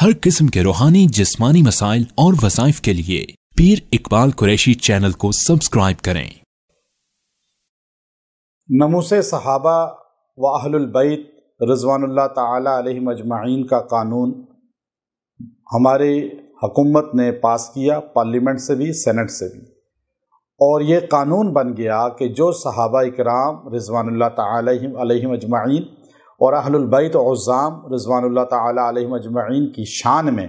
ہر قسم کے روحانی جسمانی مسائل اور وظائف کے لیے پیر اقبال قریشی چینل کو سبسکرائب کریں۔ نموس صحابہ و اہل البیت رضوان اللہ تعالی علیہم اجمعین کا قانون ہماری حکومت نے پاس کیا، پارلیمنٹ سے بھی، سینٹ سے بھی، اور یہ قانون بن گیا کہ جو صحابہ اکرام رضوان اللہ تعالی علیہم اجمعین اور اہل البیت عظام رضوان اللہ تعالی علیہم اجمعین کی شان میں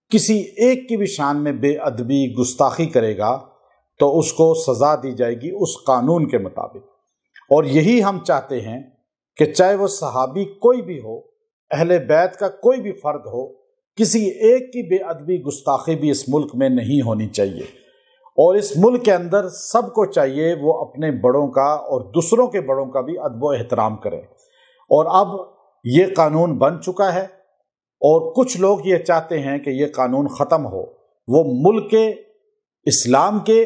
کسی ایک کی بھی شان میں بے ادبی گستاخی کرے گا تو اس کو سزا دی جائے گی اس قانون کے مطابق۔ اور یہی ہم چاہتے ہیں کہ چاہے وہ صحابی کوئی بھی ہو، اہل بیت کا کوئی بھی فرد ہو، کسی ایک کی بے ادبی گستاخی بھی اس ملک میں نہیں ہونی چاہیے۔ اور اس ملک کے اندر سب کو چاہیے وہ اپنے بڑوں کا اور دوسروں کے بڑوں کا بھی ادب و احترام کرے۔ اور اب یہ قانون بن چکا ہے اور کچھ لوگ یہ چاہتے ہیں کہ یہ قانون ختم ہو، وہ ملک کے اسلام کے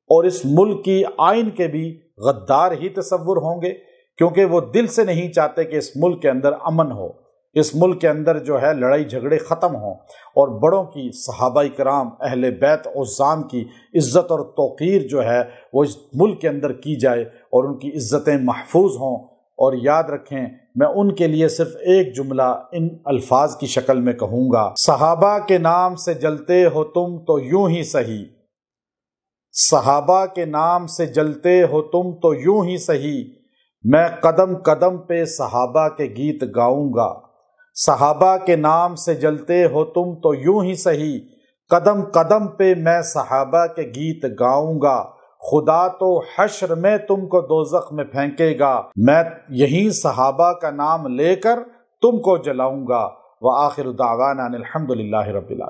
اور اس ملک کی آئین کے بھی غدار ہی تصور ہوں گے، کیونکہ وہ دل سے نہیں چاہتے کہ اس ملک کے اندر امن ہو، اس ملک کے اندر جو ہے لڑائی جھگڑے ختم ہوں اور بڑوں کی، صحابہ کرام، اہل بیت عظام کی عزت اور توقیر جو ہے وہ اس ملک کے اندر کی جائے اور ان کی عزتیں محفوظ ہوں۔ اور یاد رکھیں، میں ان کے لیے صرف ایک جملہ ان الفاظ کی شکل میں کہوں گا: صحابہ کے نام سے جلتے ہو تم تو یوں ہی سہی، صحابہ کے نام سے جلتے ہو تم تو یوں ہی سہی، میں قدم قدم پہ صحابہ کے گیت گاؤں گا۔ صحابہ کے نام سے جلتے ہو تم تو یوں ہی سہی، قدم قدم پہ میں صحابہ کے گیت گاؤں گا۔ خدا تو حشر میں تم کو دوزخ میں پھینکے گا، میں یہیں صحابہ کا نام لے کر تم کو جلاؤں گا۔ وآخر دعوانا ان الحمد للہ رب العالمین۔